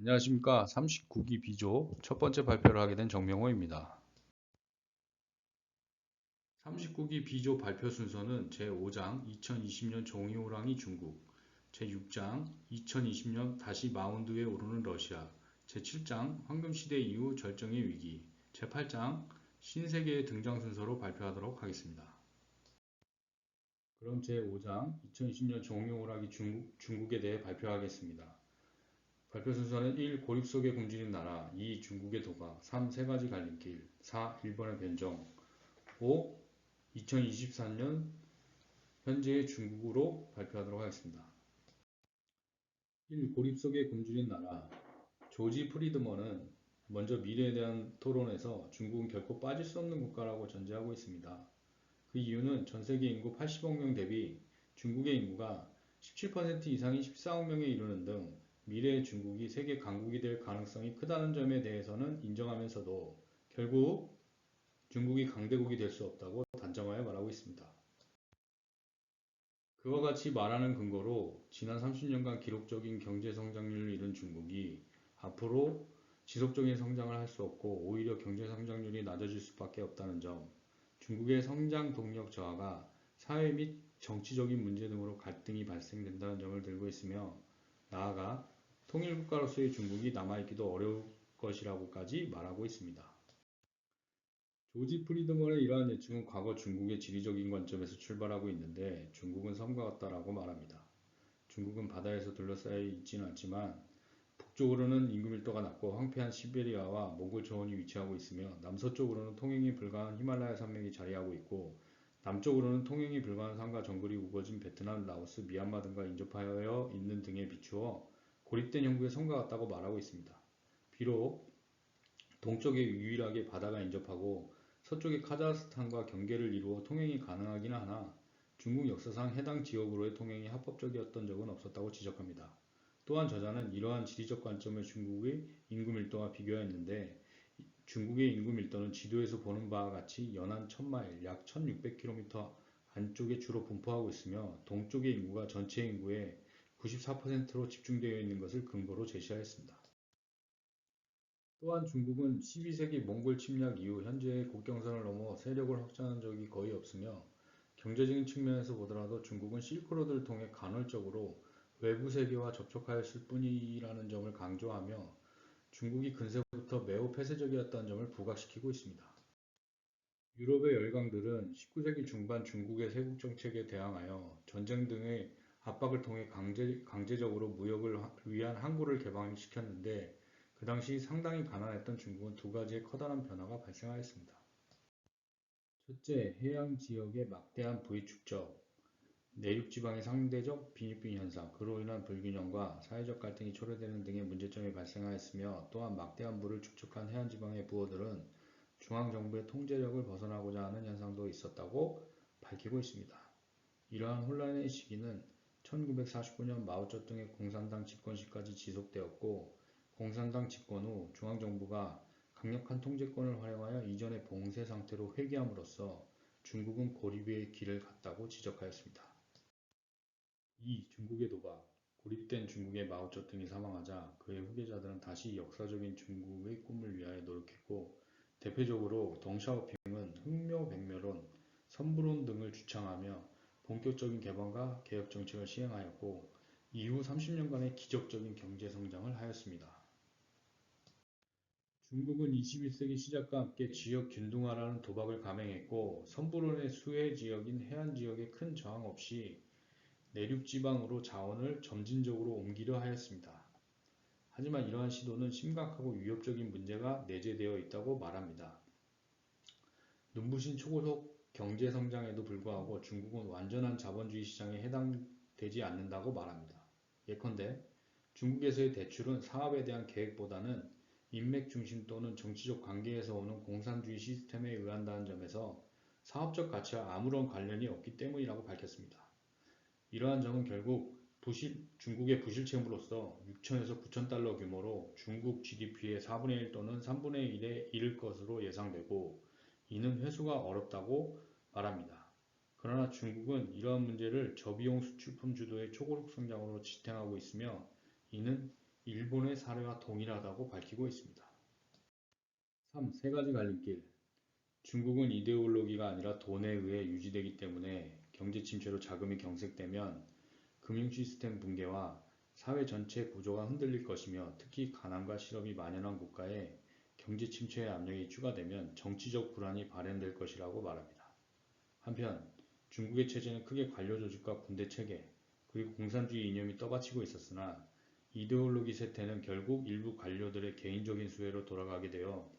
안녕하십니까. 39기 B조 첫 번째 발표를 하게 된 정명호입니다. 39기 B조 발표 순서는 제5장 2020년 종이 호랑이 중국, 제6장 2020년 다시 마운드 위에 오르는 러시아, 제7장 황금시대 이후 절정의 위기, 제8장 신세계의 등장 순서로 발표하도록 하겠습니다. 그럼 제5장 2020년 종이 호랑이 중국에 대해 발표하겠습니다. 발표 순서는 1. 고립 속에 굶주린 나라, 2. 중국의 도가, 3. 세 가지 갈림길, 4. 일본의 변정, 5. 2024년 현재의 중국으로 발표하도록 하겠습니다. 1. 고립 속에 굶주린 나라. 조지 프리드먼은 먼저 미래에 대한 토론에서 중국은 결코 빠질 수 없는 국가라고 전제하고 있습니다. 그 이유는 전세계 인구 80억 명 대비 중국의 인구가 17% 이상인 14억 명에 이르는 등 미래의 중국이 세계 강국이 될 가능성이 크다는 점에 대해서는 인정하면서도 결국 중국이 강대국이 될 수 없다고 단정하여 말하고 있습니다. 그와 같이 말하는 근거로 지난 30년간 기록적인 경제 성장률을 이룬 중국이 앞으로 지속적인 성장을 할 수 없고 오히려 경제 성장률이 낮아질 수밖에 없다는 점, 중국의 성장 동력 저하가 사회 및 정치적인 문제 등으로 갈등이 발생된다는 점을 들고 있으며 나아가 통일국가로서의 중국이 남아있기도 어려울 것이라고까지 말하고 있습니다. 조지 프리드먼의 이러한 예측은 과거 중국의 지리적인 관점에서 출발하고 있는데 중국은 섬과 같다라고 말합니다. 중국은 바다에서 둘러싸여 있지는 않지만 북쪽으로는 인구 밀도가 낮고 황폐한 시베리아와 몽골 초원이 위치하고 있으며 남서쪽으로는 통행이 불가한 히말라야 산맥이 자리하고 있고 남쪽으로는 통행이 불가한 산과 정글이 우거진 베트남, 라오스, 미얀마 등과 인접하여 있는 등에 비추어 고립된 형국의 섬과 같다고 말하고 있습니다. 비록 동쪽에 유일하게 바다가 인접하고 서쪽에 카자흐스탄과 경계를 이루어 통행이 가능하긴 하나 중국 역사상 해당 지역으로의 통행이 합법적이었던 적은 없었다고 지적합니다. 또한 저자는 이러한 지리적 관점을 중국의 인구 밀도와 비교하였는데 중국의 인구 밀도는 지도에서 보는 바와 같이 연안 1000마일 약 1600km 안쪽에 주로 분포하고 있으며 동쪽의 인구가 전체 인구의 94%로 집중되어 있는 것을 근거로 제시하였습니다. 또한 중국은 12세기 몽골 침략 이후 현재의 국경선을 넘어 세력을 확장한 적이 거의 없으며 경제적인 측면에서 보더라도 중국은 실크로드를 통해 간헐적으로 외부 세계와 접촉하였을 뿐이라는 점을 강조하며 중국이 근세부터 매우 폐쇄적이었다는 점을 부각시키고 있습니다. 유럽의 열강들은 19세기 중반 중국의 세국 정책에 대항하여 전쟁 등의 압박을 통해 강제적으로 무역을 위한 항구를 개방시켰는데 그 당시 상당히 가난했던 중국은 두 가지의 커다란 변화가 발생하였습니다. 첫째, 해양 지역의 막대한 부의 축적, 내륙 지방의 상대적 빈익빈 현상, 그로 인한 불균형과 사회적 갈등이 초래되는 등의 문제점이 발생하였으며 또한 막대한 부를 축적한 해안 지방의 부호들은 중앙정부의 통제력을 벗어나고자 하는 현상도 있었다고 밝히고 있습니다. 이러한 혼란의 시기는 1949년 마오쩌둥의 공산당 집권 시까지 지속되었고 공산당 집권 후 중앙정부가 강력한 통제권을 활용하여 이전의 봉쇄 상태로 회귀함으로써 중국은 고립의 길을 갔다고 지적하였습니다. 2. 중국의 도박. 고립된 중국의 마오쩌둥이 사망하자 그의 후계자들은 다시 역사적인 중국의 꿈을 위하여 노력했고 대표적으로 덩샤오핑은 흑묘백묘론, 선부론 등을 주창하며 본격적인 개방과 개혁 정책을 시행하였고 이후 30년간의 기적적인 경제 성장을 하였습니다. 중국은 21세기 시작과 함께 지역 균등화라는 도박을 감행했고 선부론의 수혜 지역인 해안 지역에 큰 저항 없이 내륙 지방으로 자원을 점진적으로 옮기려 하였습니다. 하지만 이러한 시도는 심각하고 위협적인 문제가 내재되어 있다고 말합니다. 눈부신 초고속 경제 성장에도 불구하고 중국은 완전한 자본주의 시장에 해당되지 않는다고 말합니다. 예컨대 중국에서의 대출은 사업에 대한 계획보다는 인맥 중심 또는 정치적 관계에서 오는 공산주의 시스템에 의한다는 점에서 사업적 가치와 아무런 관련이 없기 때문이라고 밝혔습니다. 이러한 점은 결국 중국의 부실채무로서 6천에서 9천 달러 규모로 중국 GDP의 4분의 1 또는 3분의 1에 이를 것으로 예상되고 이는 회수가 어렵다고 말합니다. 그러나 중국은 이러한 문제를 저비용 수출품 주도의 초고속 성장으로 지탱하고 있으며 이는 일본의 사례와 동일하다고 밝히고 있습니다. 3. 세 가지 갈림길. 중국은 이데올로기가 아니라 돈에 의해 유지되기 때문에 경제 침체로 자금이 경색되면 금융 시스템 붕괴와 사회 전체 구조가 흔들릴 것이며 특히 가난과 실업이 만연한 국가에 경제 침체의 압력이 추가되면 정치적 불안이 발현될 것이라고 말합니다. 한편 중국의 체제는 크게 관료 조직과 군대 체계 그리고 공산주의 이념이 떠받치고 있었으나 이데올로기 쇠퇴는 결국 일부 관료들의 개인적인 수혜로 돌아가게 되어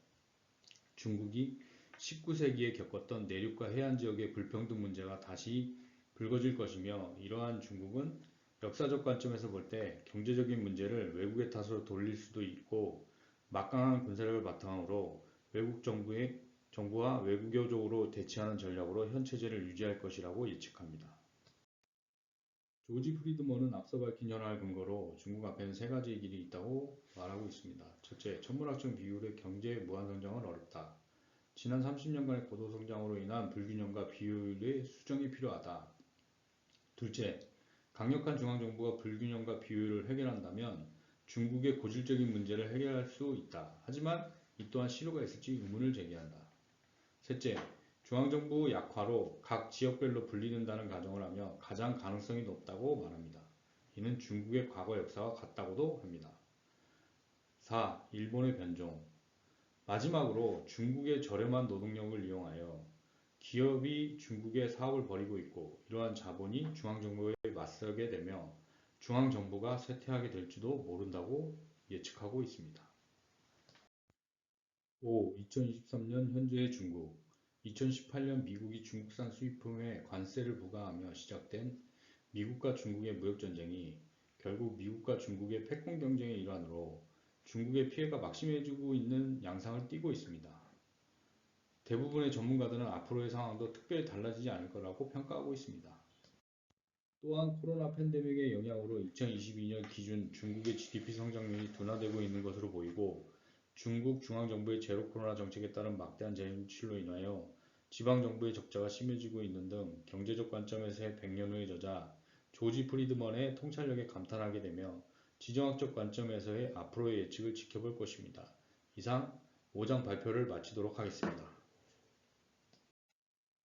중국이 19세기에 겪었던 내륙과 해안 지역의 불평등 문제가 다시 불거질 것이며 이러한 중국은 역사적 관점에서 볼 때 경제적인 문제를 외국의 탓으로 돌릴 수도 있고 막강한 군사력을 바탕으로 외국 정부와 외교적으로 대치하는 전략으로 현 체제를 유지할 것이라고 예측합니다. 조지 프리드먼은 앞서 밝힌 현황을 근거로 중국 앞에는 세 가지의 길이 있다고 말하고 있습니다. 첫째, 천문학적 비율의 경제 무한성장은 어렵다. 지난 30년간의 고도성장으로 인한 불균형과 비효율의 수정이 필요하다. 둘째, 강력한 중앙정부가 불균형과 비효율을 해결한다면 중국의 고질적인 문제를 해결할 수 있다. 하지만 이 또한 실효가 있을지 의문을 제기한다. 셋째, 중앙정부 약화로 각 지역별로 분리된다는 가정을 하며 가장 가능성이 높다고 말합니다. 이는 중국의 과거 역사와 같다고도 합니다. 4. 일본의 변종. 마지막으로 중국의 저렴한 노동력을 이용하여 기업이 중국에 사업을 벌이고 있고 이러한 자본이 중앙정부에 맞서게 되며 중앙정부가 쇠퇴하게 될지도 모른다고 예측하고 있습니다. 5. 2023년 현재의 중국. 2018년 미국이 중국산 수입품에 관세를 부과하며 시작된 미국과 중국의 무역전쟁이 결국 미국과 중국의 패권 경쟁의 일환으로 중국의 피해가 막심해지고 있는 양상을 띠고 있습니다. 대부분의 전문가들은 앞으로의 상황도 특별히 달라지지 않을 거라고 평가하고 있습니다. 또한 코로나 팬데믹의 영향으로 2022년 기준 중국의 GDP 성장률이 둔화되고 있는 것으로 보이고 중국 중앙정부의 제로 코로나 정책에 따른 막대한 재정출로 인하여 지방정부의 적자가 심해지고 있는 등 경제적 관점에서의 100년 후의 저자 조지 프리드먼의 통찰력에 감탄하게 되며 지정학적 관점에서의 앞으로의 예측을 지켜볼 것입니다. 이상 5장 발표를 마치도록 하겠습니다.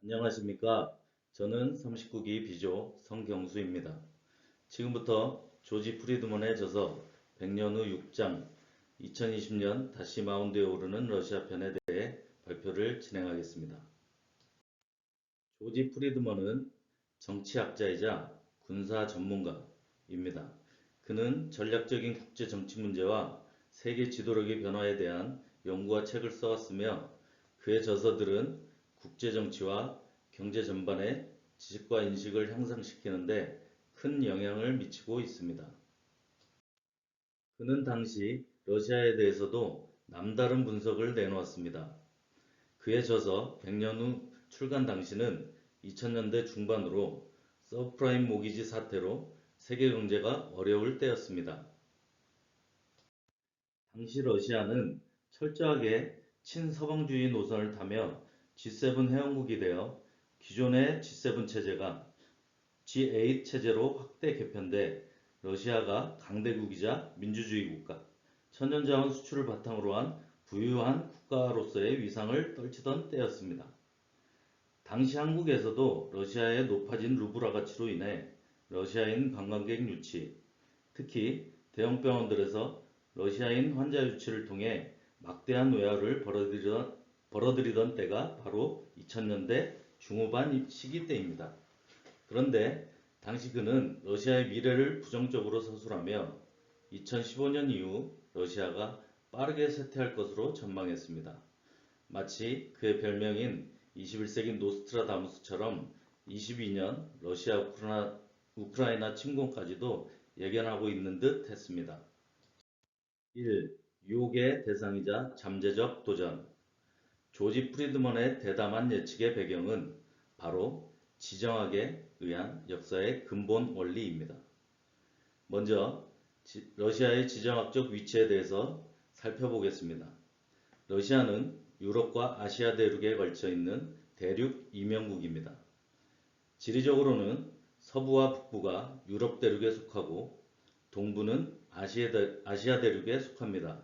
안녕하십니까. 저는 39기 비조 성경수입니다. 지금부터 조지 프리드먼의 저서 100년 후 6장 2020년 다시 마운드에 오르는 러시아 편에 대해 발표를 진행하겠습니다. 조지 프리드먼은 정치학자이자 군사 전문가입니다. 그는 전략적인 국제 정치 문제와 세계 지도력의 변화에 대한 연구와 책을 써왔으며 그의 저서들은 국제 정치와 경제 전반의 지식과 인식을 향상시키는 데 큰 영향을 미치고 있습니다. 그는 당시 러시아에 대해서도 남다른 분석을 내놓았습니다. 그의 저서 100년 후 출간 당시는 2000년대 중반으로 서브프라임 모기지 사태로 세계 경제가 어려울 때였습니다. 당시 러시아는 철저하게 친서방주의 노선을 타며 G7 회원국이 되어 기존의 G7 체제가 G8 체제로 확대 개편돼 러시아가 강대국이자 민주주의 국가, 천연자원 수출을 바탕으로 한 부유한 국가로서의 위상을 떨치던 때였습니다. 당시 한국에서도 러시아의 높아진 루블화 가치로 인해 러시아인 관광객 유치, 특히 대형 병원들에서 러시아인 환자 유치를 통해 막대한 외화를 벌어들이던 때가 바로 2000년대 중후반 시기 때입니다. 그런데 당시 그는 러시아의 미래를 부정적으로 서술하며 2015년 이후 러시아가 빠르게 쇠퇴할 것으로 전망했습니다. 마치 그의 별명인 21세기 노스트라다무스처럼 22년 러시아 우크라이나 침공까지도 예견하고 있는 듯 했습니다. 1. 유혹의 대상이자 잠재적 도전. 조지 프리드먼의 대담한 예측의 배경은 바로 지정학에 의한 역사의 근본 원리입니다. 먼저 러시아의 지정학적 위치에 대해서 살펴보겠습니다. 러시아는 유럽과 아시아 대륙에 걸쳐 있는 대륙 이면국입니다. 지리적으로는 서부와 북부가 유럽 대륙에 속하고 동부는 아시아 대륙에 속합니다.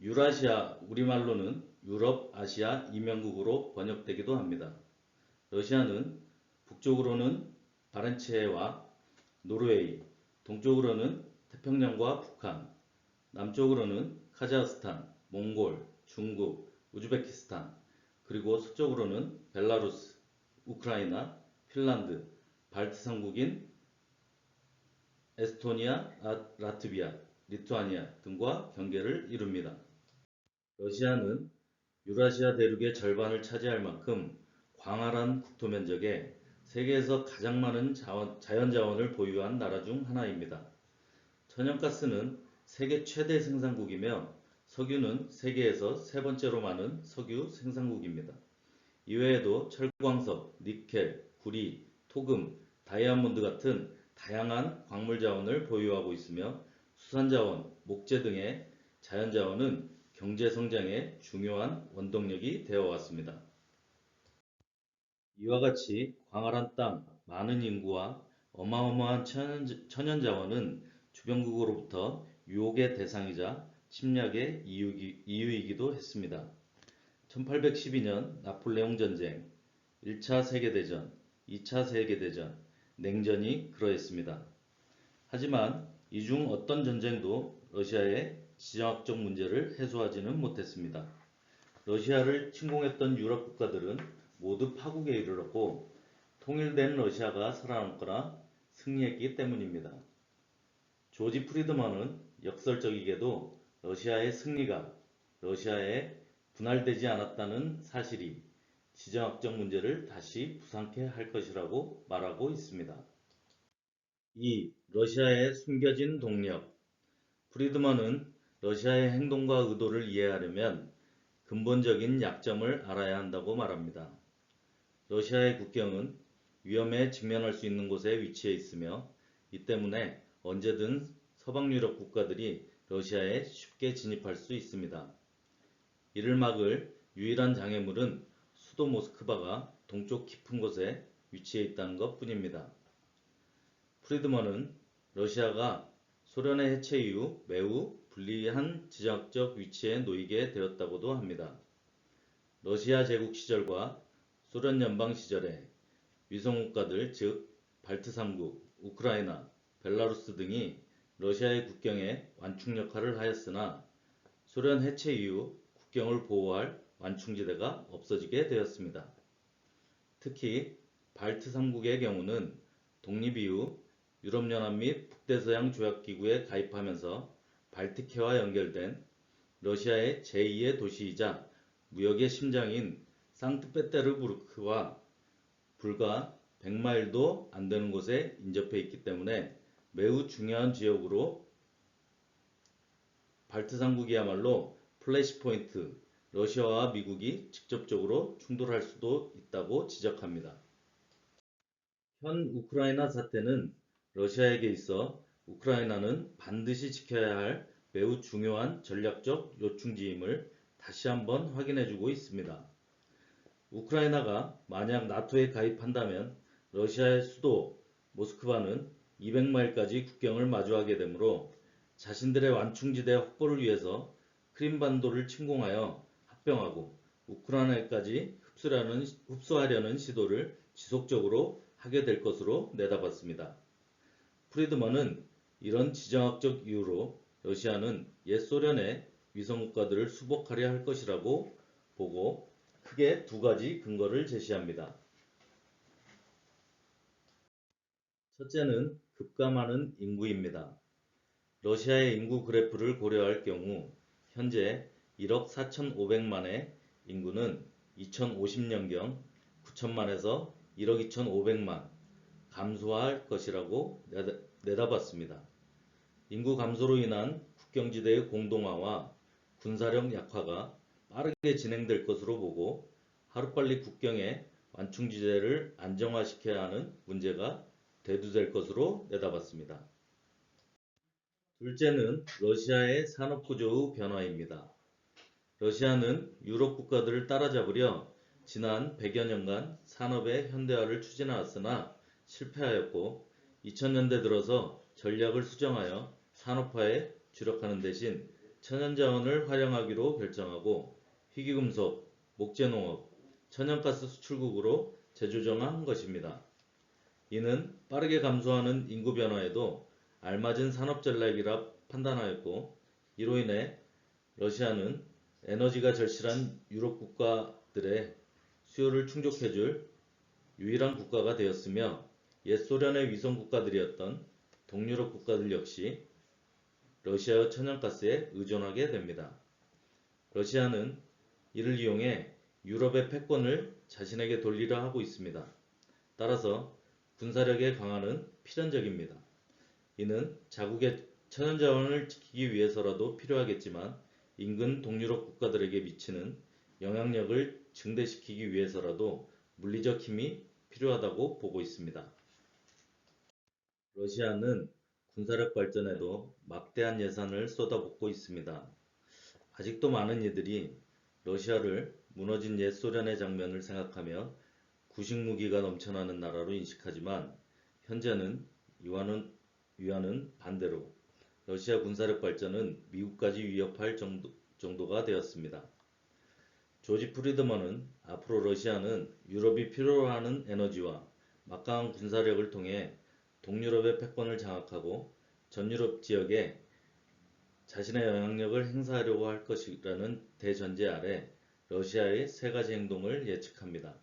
유라시아, 우리말로는 유럽, 아시아 이명국으로 번역되기도 합니다. 러시아는 북쪽으로는 바렌츠해와 노르웨이, 동쪽으로는 태평양과 북한, 남쪽으로는 카자흐스탄, 몽골, 중국, 우즈베키스탄, 그리고 서쪽으로는 벨라루스, 우크라이나, 핀란드, 발트 3국인 에스토니아, 라트비아, 리투아니아 등과 경계를 이룹니다. 러시아는 유라시아 대륙의 절반을 차지할 만큼 광활한 국토 면적에 세계에서 가장 많은 자연자원을 보유한 나라 중 하나입니다. 천연가스는 세계 최대 생산국이며 석유는 세계에서 세 번째로 많은 석유 생산국입니다. 이외에도 철광석, 니켈, 구리, 토금, 다이아몬드 같은 다양한 광물 자원을 보유하고 있으며 수산자원, 목재 등의 자연자원은 경제 성장의 중요한 원동력이 되어 왔습니다. 이와 같이 광활한 땅, 많은 인구와 어마어마한 천연자원은 주변국으로부터 유혹의 대상이자 침략의 이유이기도 했습니다. 1812년 나폴레옹 전쟁, 1차 세계대전, 2차 세계대전, 냉전이 그러했습니다. 하지만 이 중 어떤 전쟁도 러시아의 지정학적 문제를 해소하지는 못했습니다. 러시아를 침공했던 유럽 국가들은 모두 파국에 이르렀고 통일된 러시아가 살아남거나 승리했기 때문입니다. 조지 프리드먼은 역설적이게도 러시아의 승리가 러시아에 분할되지 않았다는 사실이 지정학적 문제를 다시 부상케 할 것이라고 말하고 있습니다. 2. 러시아의 숨겨진 동력. 프리드먼은 러시아의 행동과 의도를 이해하려면 근본적인 약점을 알아야 한다고 말합니다. 러시아의 국경은 위험에 직면할 수 있는 곳에 위치해 있으며 이 때문에 언제든 서방 유럽 국가들이 러시아에 쉽게 진입할 수 있습니다. 이를 막을 유일한 장애물은 수도 모스크바가 동쪽 깊은 곳에 위치해 있다는 것 뿐입니다. 프리드먼은 러시아가 소련의 해체 이후 매우 불리한 지정학적 위치에 놓이게 되었다고도 합니다. 러시아 제국 시절과 소련 연방 시절에 위성국가들 즉 발트 3국, 우크라이나, 벨라루스 등이 러시아의 국경에 완충 역할을 하였으나 소련 해체 이후 국경을 보호할 완충지대가 없어지게 되었습니다. 특히 발트 3국의 경우는 독립 이후 유럽연합 및 북대서양 조약기구에 가입하면서 발트해와 연결된 러시아의 제2의 도시이자 무역의 심장인 상트페테르부르크와 불과 100마일도 안 되는 곳에 인접해 있기 때문에 매우 중요한 지역으로 발트 3국이야말로 플래시포인트, 러시아와 미국이 직접적으로 충돌할 수도 있다고 지적합니다. 현 우크라이나 사태는 러시아에게 있어 우크라이나는 반드시 지켜야 할 매우 중요한 전략적 요충지임을 다시 한번 확인해주고 있습니다. 우크라이나가 만약 나토에 가입한다면 러시아의 수도 모스크바는 200마일까지 국경을 마주하게 되므로 자신들의 완충지대 확보를 위해서 크림반도를 침공하여 합병하고 우크라이나까지 흡수하려는 시도를 지속적으로 하게 될 것으로 내다봤습니다. 프리드먼은 이런 지정학적 이유로 러시아는 옛 소련의 위성국가들을 수복하려 할 것이라고 보고 크게 두 가지 근거를 제시합니다. 첫째는 급감하는 인구입니다. 러시아의 인구 그래프를 고려할 경우 현재 1억 4,500만의 인구는 2050년경 9천만에서 1억 2,500만 감소할 것이라고 내다봤습니다. 인구 감소로 인한 국경지대의 공동화와 군사력 약화가 빠르게 진행될 것으로 보고 하루빨리 국경의 완충지대를 안정화시켜야 하는 문제가 대두될 것으로 내다봤습니다. 둘째는 러시아의 산업구조의 변화입니다. 러시아는 유럽 국가들을 따라잡으려 지난 100여 년간 산업의 현대화를 추진해왔으나 실패하였고 2000년대 들어서 전략을 수정하여 산업화에 주력하는 대신 천연자원을 활용하기로 결정하고 희귀금속, 목재농업, 천연가스 수출국으로 재조정한 것입니다. 이는 빠르게 감소하는 인구 변화에도 알맞은 산업 전략이라 판단하였고, 이로 인해 러시아는 에너지가 절실한 유럽 국가들의 수요를 충족해줄 유일한 국가가 되었으며, 옛 소련의 위성 국가들이었던 동유럽 국가들 역시 러시아의 천연가스에 의존하게 됩니다. 러시아는 이를 이용해 유럽의 패권을 자신에게 돌리려 하고 있습니다. 따라서 군사력의 강화는 필연적입니다. 이는 자국의 천연자원을 지키기 위해서라도 필요하겠지만 인근 동유럽 국가들에게 미치는 영향력을 증대시키기 위해서라도 물리적 힘이 필요하다고 보고 있습니다. 러시아는 군사력 발전에도 막대한 예산을 쏟아붓고 있습니다. 아직도 많은 이들이 러시아를 무너진 옛 소련의 장면을 생각하며 구식 무기가 넘쳐나는 나라로 인식하지만, 현재는 이와는 반대로 러시아 군사력 발전은 미국까지 위협할 정도가 되었습니다. 조지 프리드먼은 앞으로 러시아는 유럽이 필요로 하는 에너지와 막강한 군사력을 통해 동유럽의 패권을 장악하고 전유럽 지역에 자신의 영향력을 행사하려고 할 것이라는 대전제 아래 러시아의 세 가지 행동을 예측합니다.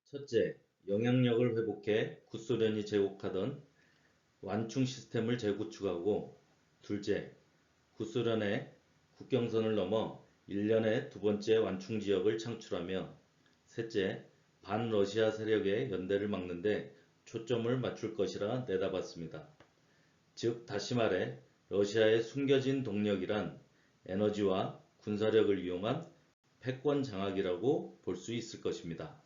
첫째, 영향력을 회복해 구소련이 제국하던 완충 시스템을 재구축하고, 둘째, 구소련의 국경선을 넘어 일련의 두 번째 완충 지역을 창출하며, 셋째, 반러시아 세력의 연대를 막는 데 초점을 맞출 것이라 내다봤습니다. 즉, 다시 말해 러시아의 숨겨진 동력이란 에너지와 군사력을 이용한 패권 장악이라고 볼 수 있을 것입니다.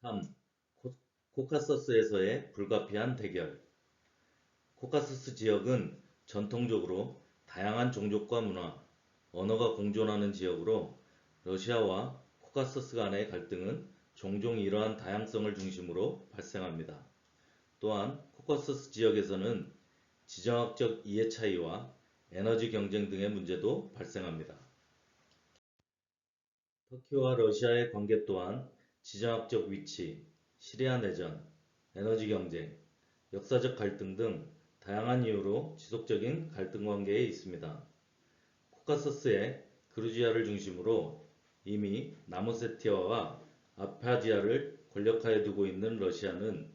3. 코카서스에서의 불가피한 대결. 코카서스 지역은 전통적으로 다양한 종족과 문화, 언어가 공존하는 지역으로 러시아와 코카서스 간의 갈등은 종종 이러한 다양성을 중심으로 발생합니다. 또한 코카서스 지역에서는 지정학적 이해 차이와 에너지 경쟁 등의 문제도 발생합니다. 터키와 러시아의 관계 또한 지정학적 위치, 시리아 내전, 에너지 경쟁, 역사적 갈등 등 다양한 이유로 지속적인 갈등 관계에 있습니다. 코카서스의 그루지아를 중심으로 이미 남오세티아와 아파지아를 권력하에 두고 있는 러시아는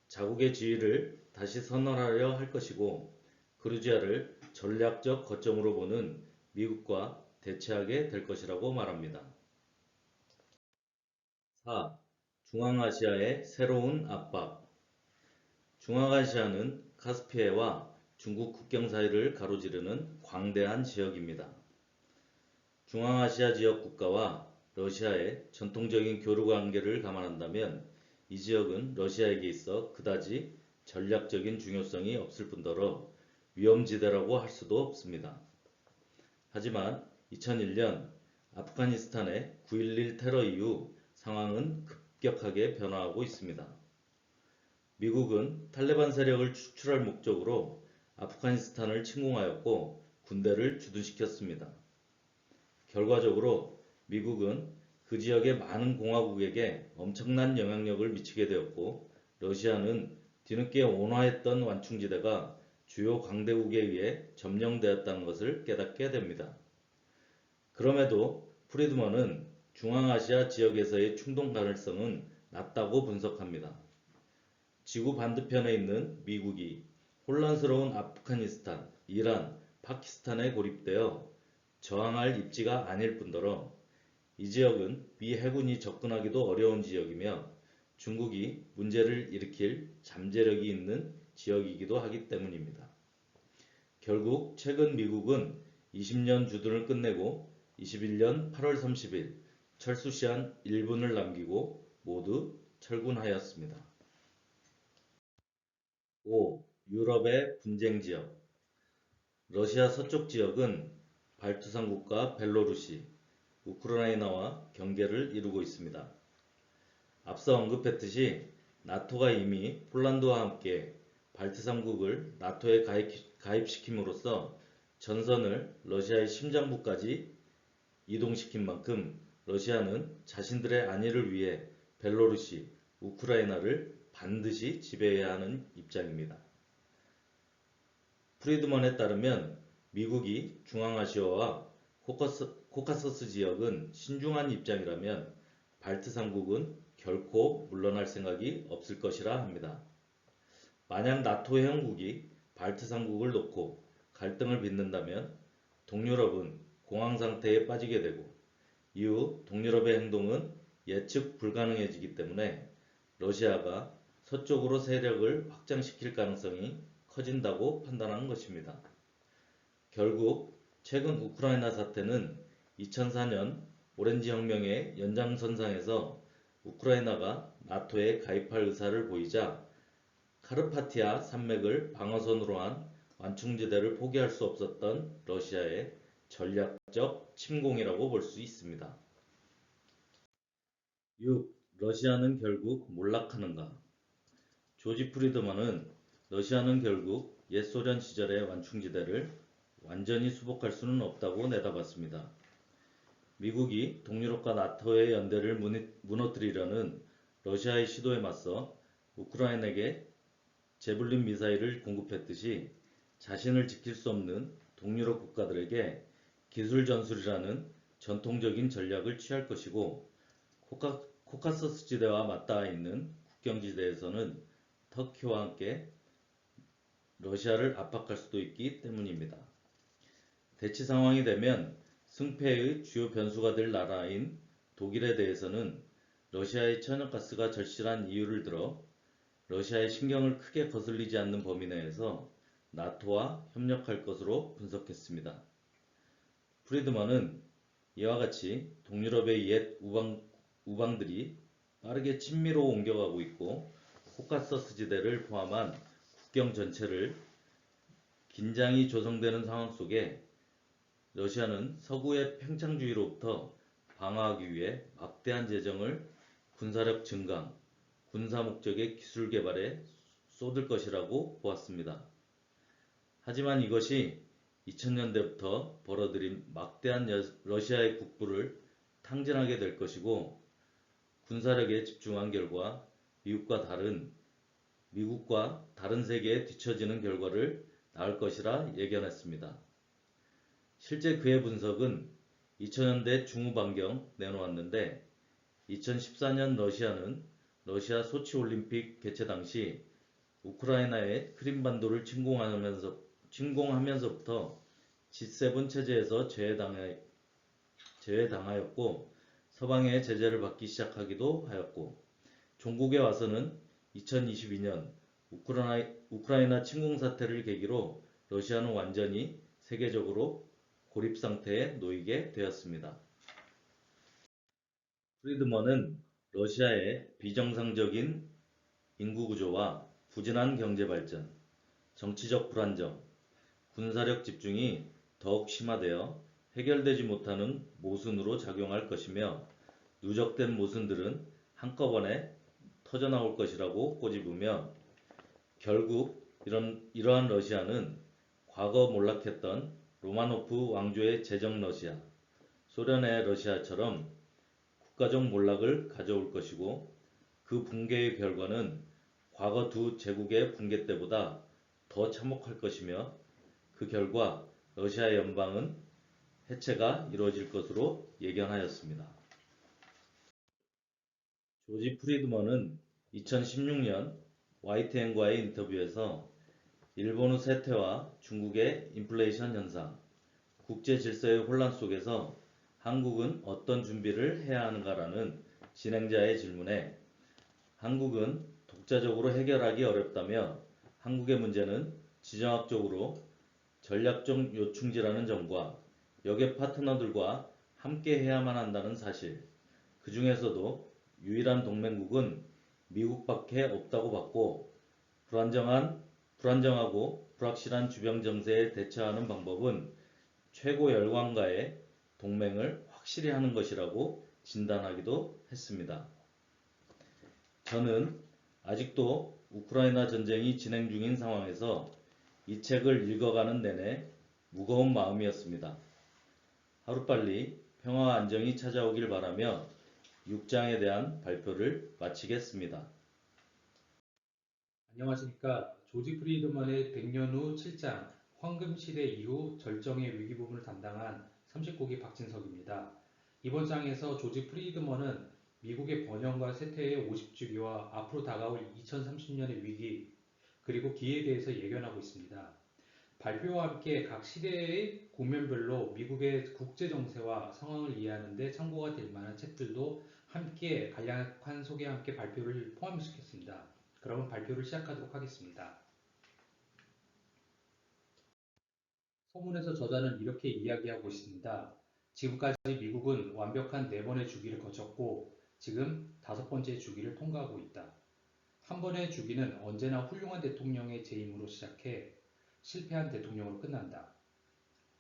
자국의 지위를 다시 선언하려 할 것이고, 그루지아를 전략적 거점으로 보는 미국과 대치하게 될 것이라고 말합니다. 4. 중앙아시아의 새로운 압박. 중앙아시아는 카스피해와 중국 국경 사이를 가로지르는 광대한 지역입니다. 중앙아시아 지역 국가와 러시아의 전통적인 교류 관계를 감안한다면 이 지역은 러시아에게 있어 그다지 전략적인 중요성이 없을 뿐더러 위험지대라고 할 수도 없습니다. 하지만 2001년 아프가니스탄의 9.11 테러 이후 상황은 급격하게 변화하고 있습니다. 미국은 탈레반 세력을 축출할 목적으로 아프가니스탄을 침공하였고 군대를 주둔시켰습니다. 결과적으로 미국은 그 지역의 많은 공화국에게 엄청난 영향력을 미치게 되었고, 러시아는 뒤늦게 온화했던 완충지대가 주요 강대국에 의해 점령되었다는 것을 깨닫게 됩니다. 그럼에도 프리드먼은 중앙아시아 지역에서의 충동 가능성은 낮다고 분석합니다. 지구 반대편에 있는 미국이 혼란스러운 아프가니스탄, 이란, 파키스탄에 고립되어 저항할 입지가 아닐 뿐더러 이 지역은 미 해군이 접근하기도 어려운 지역이며 중국이 문제를 일으킬 잠재력이 있는 지역이기도 하기 때문입니다. 결국 최근 미국은 20년 주둔을 끝내고 21년 8월 30일 철수 시한 1분을 남기고 모두 철군하였습니다. 5. 유럽의 분쟁 지역. 러시아 서쪽 지역은 발투산 국가 벨로루시, 우크라이나와 경계를 이루고 있습니다. 앞서 언급했듯이 나토가 이미 폴란드와 함께 발트 3국을 나토에 가입시킴으로써 전선을 러시아의 심장부까지 이동시킨 만큼 러시아는 자신들의 안위를 위해 벨로루시, 우크라이나를 반드시 지배해야 하는 입장입니다. 프리드먼에 따르면 미국이 중앙아시아와 코카서스 지역은 신중한 입장이라면 발트 3국은 결코 물러날 생각이 없을 것이라 합니다. 만약 나토 회원국이 발트 3국을 놓고 갈등을 빚는다면 동유럽은 공황 상태에 빠지게 되고 이후 동유럽의 행동은 예측 불가능해지기 때문에 러시아가 서쪽으로 세력을 확장시킬 가능성이 커진다고 판단한 것입니다. 결국 최근 우크라이나 사태는 2004년 오렌지 혁명의 연장선상에서 우크라이나가 나토에 가입할 의사를 보이자 카르파티아 산맥을 방어선으로 한 완충지대를 포기할 수 없었던 러시아의 전략적 침공이라고 볼 수 있습니다. 6. 러시아는 결국 몰락하는가? 조지 프리드먼은 러시아는 결국 옛 소련 시절의 완충지대를 완전히 수복할 수는 없다고 내다봤습니다. 미국이 동유럽과 나토의 연대를 무너뜨리려는 러시아의 시도에 맞서 우크라이나에게 제블린 미사일을 공급했듯이 자신을 지킬 수 없는 동유럽 국가들에게 기술 전술이라는 전통적인 전략을 취할 것이고 코카서스 지대와 맞닿아 있는 국경지대에서는 터키와 함께 러시아를 압박할 수도 있기 때문입니다. 대치 상황이 되면 승패의 주요 변수가 될 나라인 독일에 대해서는 러시아의 천연가스가 절실한 이유를 들어 러시아의 신경을 크게 거슬리지 않는 범위 내에서 나토와 협력할 것으로 분석했습니다. 프리드먼은 이와 같이 동유럽의 옛 우방들이 빠르게 친미로 옮겨가고 있고 코카서스 지대를 포함한 국경 전체를 긴장이 조성되는 상황 속에 러시아는 서구의 팽창주의로부터 방어하기 위해 막대한 재정을 군사력 증강, 군사 목적의 기술 개발에 쏟을 것이라고 보았습니다. 하지만 이것이 2000년대부터 벌어들인 막대한 러시아의 국부를 탕진하게 될 것이고 군사력에 집중한 결과 미국과 다른 세계에 뒤처지는 결과를 낳을 것이라 예견했습니다. 실제 그의 분석은 2000년대 중후반경 내놓았는데 2014년 러시아는 러시아 소치 올림픽 개최 당시 우크라이나의 크림반도를 침공하면서부터 G7 체제에서 제외당하였고 서방의 제재를 받기 시작하기도 하였고 종국에 와서는 2022년 우크라이나 침공 사태를 계기로 러시아는 완전히 세계적으로 고립 상태에 놓이게 되었습니다. 프리드먼은 러시아의 비정상적인 인구 구조와 부진한 경제 발전, 정치적 불안정, 군사력 집중이 더욱 심화되어 해결되지 못하는 모순으로 작용할 것이며 누적된 모순들은 한꺼번에 터져나올 것이라고 꼬집으며 결국 이러한 러시아는 과거 몰락했던 로마노프 왕조의 제정 러시아, 소련의 러시아처럼 국가적 몰락을 가져올 것이고 그 붕괴의 결과는 과거 두 제국의 붕괴 때보다 더 참혹할 것이며 그 결과 러시아 연방은 해체가 이루어질 것으로 예견하였습니다. 조지 프리드먼은 2016년 YTN과의 인터뷰에서 일본의 쇠퇴와 중국의 인플레이션 현상, 국제 질서의 혼란 속에서 한국은 어떤 준비를 해야 하는가라는 진행자의 질문에 한국은 독자적으로 해결하기 어렵다며 한국의 문제는 지정학적으로 전략적 요충지라는 점과 역의 파트너들과 함께 해야만 한다는 사실, 그 중에서도 유일한 동맹국은 미국밖에 없다고 봤고 불안정하고 불확실한 주변 정세에 대처하는 방법은 최고 열강과의 동맹을 확실히 하는 것이라고 진단하기도 했습니다. 저는 아직도 우크라이나 전쟁이 진행 중인 상황에서 이 책을 읽어가는 내내 무거운 마음이었습니다. 하루빨리 평화와 안정이 찾아오길 바라며 6장에 대한 발표를 마치겠습니다. 안녕하십니까. 조지 프리드먼의 100년 후 7장 황금시대 이후 절정의 위기 부분을 담당한 39기 박진석입니다. 이번 장에서 조지 프리드먼은 미국의 번영과 쇠퇴의 50주기와 앞으로 다가올 2030년의 위기 그리고 기회에 대해서 예견하고 있습니다. 발표와 함께 각 시대의 국면별로 미국의 국제 정세와 상황을 이해하는 데 참고가 될 만한 책들도 함께 간략한 소개와 함께 발표를 포함시켰습니다. 그러면 발표를 시작하도록 하겠습니다. 서문에서 저자는 이렇게 이야기하고 있습니다. 지금까지 미국은 완벽한 4번의 주기를 거쳤고 지금 5번째 주기를 통과하고 있다. 한 번의 주기는 언제나 훌륭한 대통령의 재임으로 시작해 실패한 대통령으로 끝난다.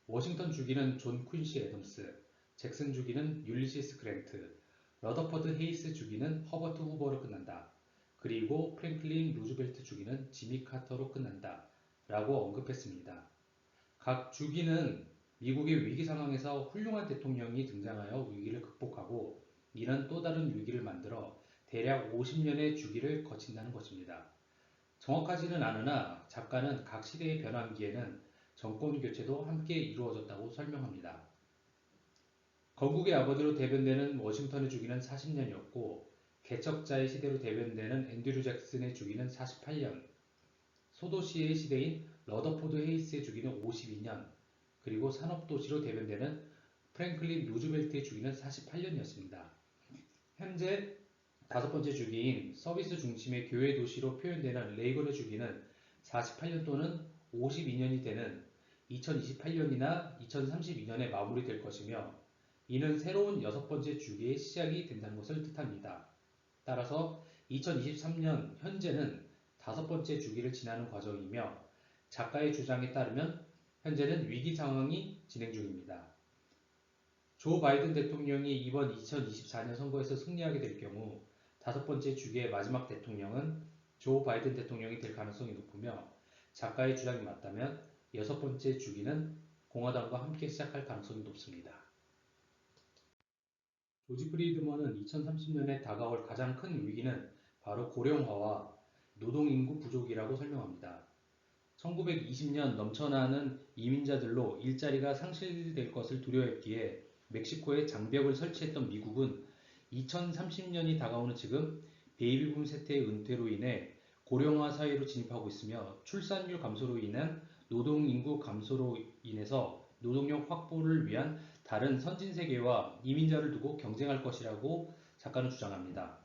워싱턴 주기는 존 퀸시 애덤스, 잭슨 주기는 율리시스 그랜트, 러더퍼드 헤이스 주기는 허버트 후버로 끝난다. 그리고 프랭클린 루즈벨트 주기는 지미 카터로 끝난다. 라고 언급했습니다. 각 주기는 미국의 위기 상황에서 훌륭한 대통령이 등장하여 위기를 극복하고 이는 또 다른 위기를 만들어 대략 50년의 주기를 거친다는 것입니다. 정확하지는 않으나 작가는 각 시대의 변환기에는 정권 교체도 함께 이루어졌다고 설명합니다. 건국의 아버지로 대변되는 워싱턴의 주기는 40년이었고 개척자의 시대로 대변되는 앤드류 잭슨의 주기는 48년, 소도시의 시대인 러더포드 헤이스의 주기는 52년, 그리고 산업도시로 대변되는 프랭클린 루즈벨트의 주기는 48년이었습니다. 현재 5번째 주기인 서비스 중심의 교회 도시로 표현되는 레이건의 주기는 48년 또는 52년이 되는 2028년이나 2032년에 마무리될 것이며 이는 새로운 6번째 주기의 시작이 된다는 것을 뜻합니다. 따라서 2023년 현재는 5번째 주기를 지나는 과정이며 작가의 주장에 따르면 현재는 위기 상황이 진행 중입니다. 조 바이든 대통령이 이번 2024년 선거에서 승리하게 될 경우 5번째 주기의 마지막 대통령은 조 바이든 대통령이 될 가능성이 높으며 작가의 주장이 맞다면 6번째 주기는 공화당과 함께 시작할 가능성이 높습니다. 조지 프리드먼은 2030년에 다가올 가장 큰 위기는 바로 고령화와 노동인구 부족이라고 설명합니다. 1920년 넘쳐나는 이민자들로 일자리가 상실될 것을 두려워했기에 멕시코에 장벽을 설치했던 미국은 2030년이 다가오는 지금 베이비붐 세대의 은퇴로 인해 고령화 사회로 진입하고 있으며 출산율 감소로 인한 노동인구 감소로 인해서 노동력 확보를 위한 다른 선진세계와 이민자를 두고 경쟁할 것이라고 작가는 주장합니다.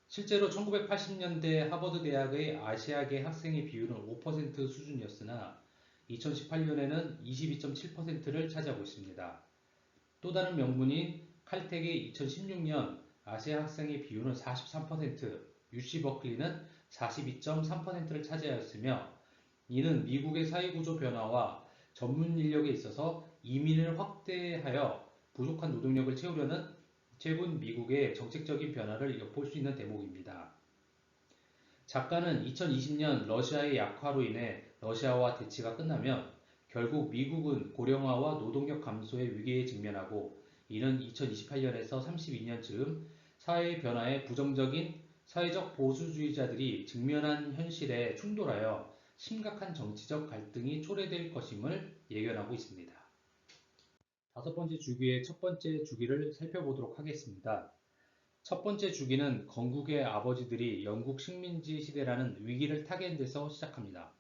실제로 1980년대 하버드 대학의 아시아계 학생의 비율은 5% 수준이었으나 2018년에는 22.7%를 차지하고 있습니다. 또 다른 명문인 칼텍의 2016년 아시아 학생의 비율은 43%, UC 버클리는 42.3%를 차지하였으며 이는 미국의 사회구조 변화와 전문 인력에 있어서 이민을 확대하여 부족한 노동력을 채우려는 최근 미국의 정책적인 변화를 엿볼 수 있는 대목입니다. 작가는 2020년 러시아의 약화로 인해 러시아와 대치가 끝나면 결국 미국은 고령화와 노동력 감소의 위기에 직면하고 이는 2028년에서 32년쯤 사회의 변화에 부정적인 사회적 보수주의자들이 직면한 현실에 충돌하여 심각한 정치적 갈등이 초래될 것임을 예견하고 있습니다. 5번째 주기의 첫 번째 주기를 살펴보도록 하겠습니다. 첫 번째 주기는 건국의 아버지들이 영국 식민지 시대라는 위기를 타개한 데서 시작합니다.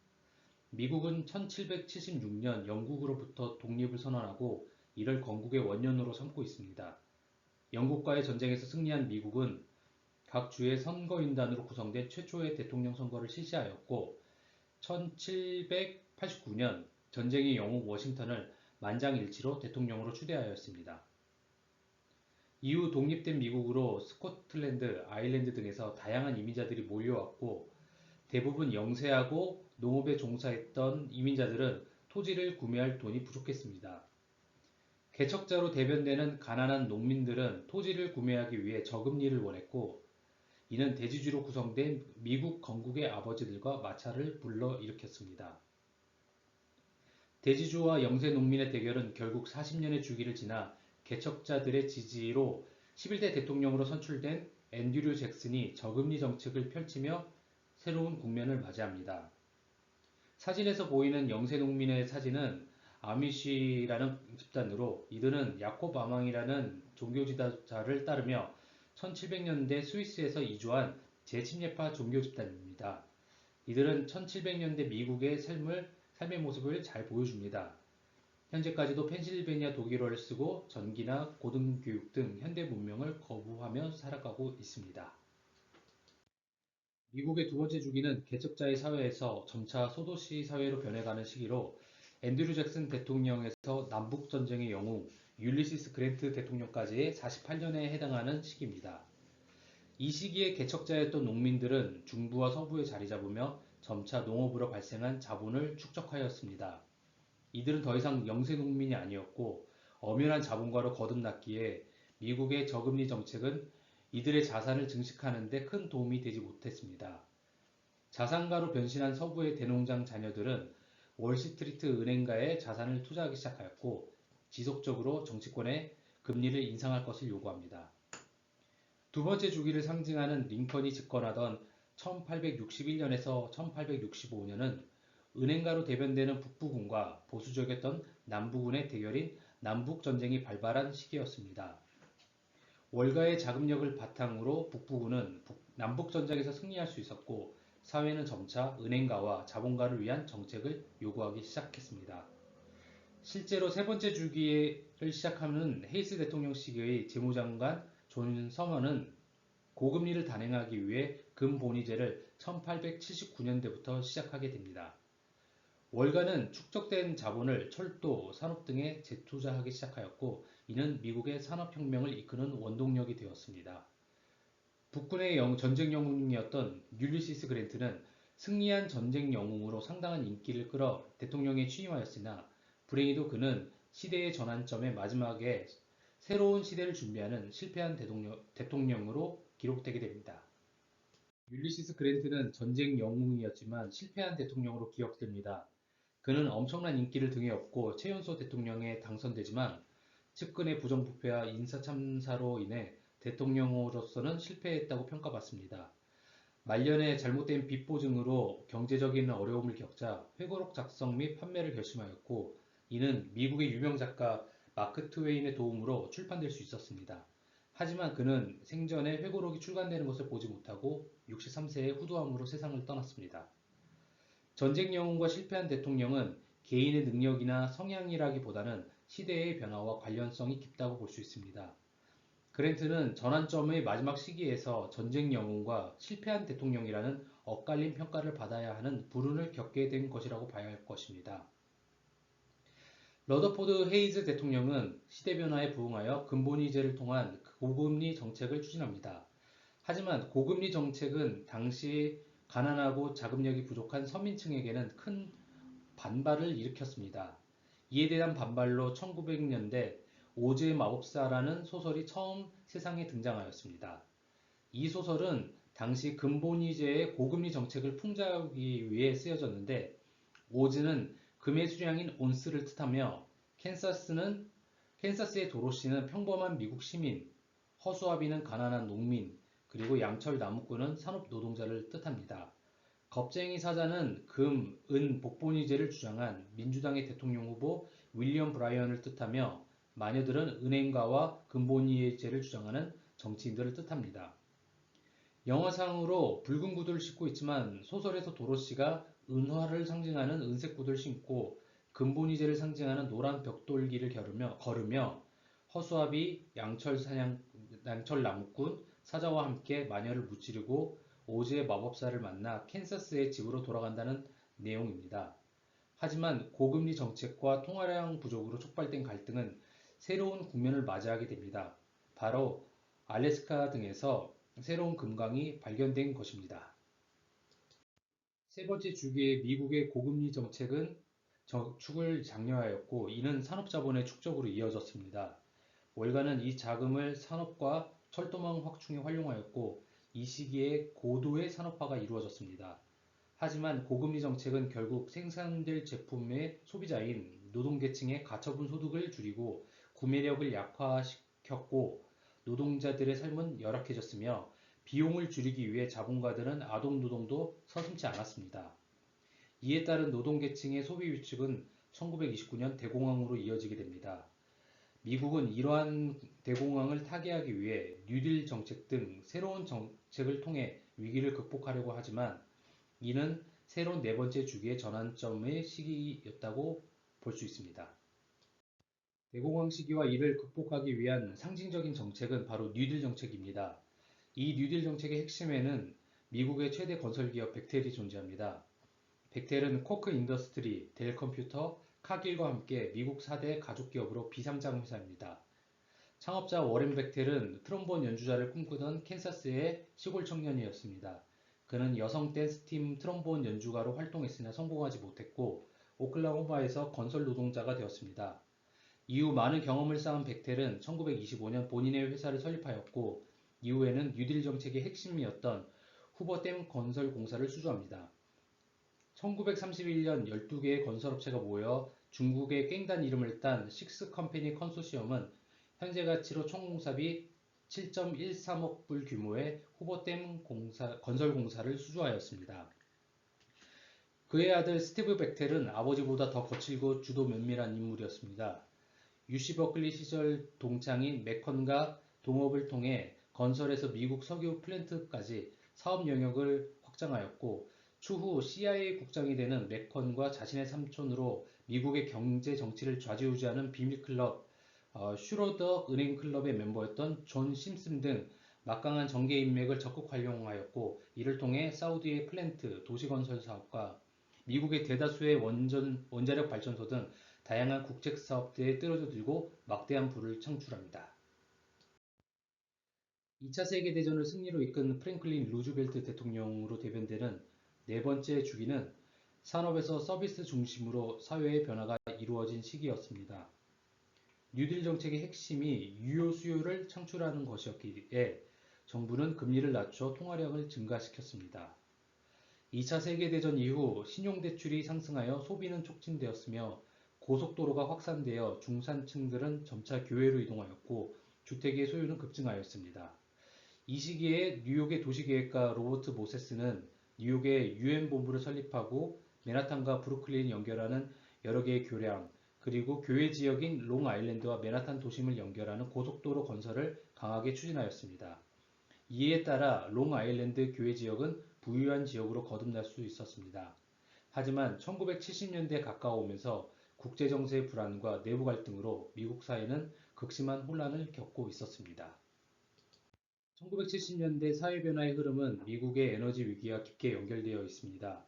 미국은 1776년 영국으로부터 독립을 선언하고 이를 건국의 원년으로 삼고 있습니다. 영국과의 전쟁에서 승리한 미국은 각 주의 선거인단으로 구성된 최초의 대통령 선거를 실시하였고 1789년 전쟁의 영웅 워싱턴을 만장일치로 대통령으로 추대하였습니다. 이후 독립된 미국으로 스코틀랜드, 아일랜드 등에서 다양한 이민자들이 몰려왔고 대부분 영세하고 농업에 종사했던 이민자들은 토지를 구매할 돈이 부족했습니다. 개척자로 대변되는 가난한 농민들은 토지를 구매하기 위해 저금리를 원했고 이는 대지주로 구성된 미국 건국의 아버지들과 마찰을 불러일으켰습니다. 대지주와 영세 농민의 대결은 결국 40년의 주기를 지나 개척자들의 지지로 11대 대통령으로 선출된 앤드류 잭슨이 저금리 정책을 펼치며 새로운 국면을 맞이합니다. 사진에서 보이는 영세 농민의 사진은 아미시라는 집단으로, 이들은 야콥 아망이라는 종교 지도자를 따르며 1700년대 스위스에서 이주한 재침례파 종교 집단입니다. 이들은 1700년대 미국의 삶의 모습을 잘 보여줍니다. 현재까지도 펜실베니아 독일어를 쓰고 전기나 고등교육 등 현대 문명을 거부하며 살아가고 있습니다. 미국의 두 번째 주기는 개척자의 사회에서 점차 소도시 사회로 변해가는 시기로, 앤드류 잭슨 대통령에서 남북전쟁의 영웅 율리시스 그랜트 대통령까지의 48년에 해당하는 시기입니다. 이 시기에 개척자였던 농민들은 중부와 서부에 자리 잡으며 점차 농업으로 발생한 자본을 축적하였습니다. 이들은 더 이상 영세 농민이 아니었고 엄연한 자본가로 거듭났기에 미국의 저금리 정책은 이들의 자산을 증식하는 데 큰 도움이 되지 못했습니다. 자산가로 변신한 서부의 대농장 자녀들은 월스트리트 은행가에 자산을 투자하기 시작하였고 지속적으로 정치권에 금리를 인상할 것을 요구합니다. 두 번째 주기를 상징하는 링컨이 집권하던 1861년에서 1865년은 은행가로 대변되는 북부군과 보수적이었던 남부군의 대결인 남북전쟁이 발발한 시기였습니다. 월가의 자금력을 바탕으로 북부군은 남북전쟁에서 승리할 수 있었고 사회는 점차 은행가와 자본가를 위한 정책을 요구하기 시작했습니다. 실제로 세 번째 주기를 시작하는 헤이스 대통령 시기의 재무장관 존 서먼은 고금리를 단행하기 위해 금본위제를 1879년대부터 시작하게 됩니다. 월가는 축적된 자본을 철도, 산업 등에 재투자하기 시작하였고 이는 미국의 산업혁명을 이끄는 원동력이 되었습니다. 북군의 전쟁 영웅이었던 율리시스 그랜트는 승리한 전쟁 영웅으로 상당한 인기를 끌어 대통령에 취임하였으나 불행히도 그는 시대의 전환점의 마지막에 새로운 시대를 준비하는 실패한 대통령으로 기록되게 됩니다. 율리시스 그랜트는 전쟁 영웅이었지만 실패한 대통령으로 기억됩니다. 그는 엄청난 인기를 등에 업고 최연소 대통령에 당선되지만 측근의 부정부패와 인사참사로 인해 대통령으로서는 실패했다고 평가받습니다. 말년에 잘못된 빚 보증으로 경제적인 어려움을 겪자 회고록 작성 및 판매를 결심하였고 이는 미국의 유명 작가 마크 트웨인의 도움으로 출판될 수 있었습니다. 하지만 그는 생전에 회고록이 출간되는 것을 보지 못하고 63세의 후두암으로 세상을 떠났습니다. 전쟁 영웅과 실패한 대통령은 개인의 능력이나 성향이라기보다는 시대의 변화와 관련성이 깊다고 볼 수 있습니다. 그랜트는 전환점의 마지막 시기에서 전쟁 영웅과 실패한 대통령이라는 엇갈린 평가를 받아야 하는 불운을 겪게 된 것이라고 봐야 할 것입니다. 러더포드 헤이즈 대통령은 시대 변화에 부응하여 금본위제를 통한 고금리 정책을 추진합니다. 하지만 고금리 정책은 당시 가난하고 자금력이 부족한 서민층에게는 큰 반발을 일으켰습니다. 이에 대한 반발로 1900년대 오즈의 마법사라는 소설이 처음 세상에 등장하였습니다. 이 소설은 당시 금본위제의 고금리 정책을 풍자하기 위해 쓰여졌는데 오즈는 금의 수량인 온스를 뜻하며 캔사스의 도로시는 평범한 미국 시민, 허수아비는 가난한 농민, 그리고 양철 나무꾼은 산업 노동자를 뜻합니다. 겁쟁이 사자는 금, 은 복본위제를 주장한 민주당의 대통령 후보 윌리엄 브라이언을 뜻하며 마녀들은 은행가와 금본위제를 주장하는 정치인들을 뜻합니다. 영화상으로 붉은 구두를 신고 있지만 소설에서 도로시가 은화를 상징하는 은색 구두를 신고 금본위제를 상징하는 노란 벽돌길을 걸으며 허수아비, 양철 나무꾼, 사자와 함께 마녀를 무찌르고 오즈의 마법사를 만나 캔사스의 집으로 돌아간다는 내용입니다. 하지만 고금리 정책과 통화량 부족으로 촉발된 갈등은 새로운 국면을 맞이하게 됩니다. 바로 알래스카 등에서 새로운 금광이 발견된 것입니다. 세 번째 주기의 미국의 고금리 정책은 저축을 장려하였고 이는 산업자본의 축적으로 이어졌습니다. 월가는 이 자금을 산업과 철도망 확충에 활용하였고 이 시기에 고도의 산업화가 이루어졌습니다. 하지만 고금리 정책은 결국 생산될 제품의 소비자인 노동계층의 가처분 소득을 줄이고 구매력을 약화시켰고 노동자들의 삶은 열악해졌으며 비용을 줄이기 위해 자본가들은 아동 노동도 서슴지 않았습니다. 이에 따른 노동계층의 소비 위축은 1929년 대공황으로 이어지게 됩니다. 미국은 이러한 대공황을 타개하기 위해 뉴딜 정책 등 새로운 정책을 통해 위기를 극복하려고 하지만 이는 새로운 네 번째 주기의 전환점의 시기였다고 볼 수 있습니다. 대공황 시기와 이를 극복하기 위한 상징적인 정책은 바로 뉴딜 정책입니다. 이 뉴딜 정책의 핵심에는 미국의 최대 건설기업 벡텔이 존재합니다. 벡텔은 코크 인더스트리, 델 컴퓨터, 카길과 함께 미국 4대 가족기업으로 비상장 회사입니다. 창업자 워렌 벡텔은 트롬본 연주자를 꿈꾸던 캔사스의 시골 청년이었습니다. 그는 여성 댄스팀 트롬본 연주가로 활동했으나 성공하지 못했고 오클라호마에서 건설 노동자가 되었습니다. 이후 많은 경험을 쌓은 벡텔은 1925년 본인의 회사를 설립하였고 이후에는 뉴딜 정책의 핵심이었던 후버댐 건설 공사를 수주합니다. 1931년 12개의 건설업체가 모여 중국의 깽단 이름을 딴 식스 컴퍼니 컨소시엄은 현재 가치로 총공사비 7.13억 불 규모의 후버댐 건설 공사를 수주하였습니다. 그의 아들 스티브 벡텔은 아버지보다 더 거칠고 주도 면밀한 인물이었습니다. UC 버클리 시절 동창인 매컨과 동업을 통해 건설에서 미국 석유 플랜트까지 사업 영역을 확장하였고 추후 CIA 국장이 되는 매컨과 자신의 삼촌으로 미국의 경제 정치를 좌지우지하는 비밀클럽 슈로더 은행클럽의 멤버였던 존 심슨 등 막강한 정계 인맥을 적극 활용하였고 이를 통해 사우디의 플랜트, 도시건설 사업과 미국의 대다수의 원자력 발전소 등 다양한 국책 사업대에 뛰어들고 막대한 부를 창출합니다. 2차 세계대전을 승리로 이끈 프랭클린 루즈벨트 대통령으로 대변되는 네 번째 주기는 산업에서 서비스 중심으로 사회의 변화가 이루어진 시기였습니다. 뉴딜 정책의 핵심이 유효 수요를 창출하는 것이었기에 정부는 금리를 낮춰 통화량을 증가시켰습니다. 2차 세계대전 이후 신용대출이 상승하여 소비는 촉진되었으며 고속도로가 확산되어 중산층들은 점차 교외로 이동하였고 주택의 소유는 급증하였습니다. 이 시기에 뉴욕의 도시계획가 로버트 모세스는 뉴욕에 유엔 본부를 설립하고 맨하탄과 브루클린을 연결하는 여러 개의 교량, 그리고 교외 지역인 롱아일랜드와 맨하탄 도심을 연결하는 고속도로 건설을 강하게 추진하였습니다. 이에 따라 롱아일랜드 교외 지역은 부유한 지역으로 거듭날 수 있었습니다. 하지만 1970년대에 가까워오면서 국제정세의 불안과 내부 갈등으로 미국 사회는 극심한 혼란을 겪고 있었습니다. 1970년대 사회변화의 흐름은 미국의 에너지 위기와 깊게 연결되어 있습니다.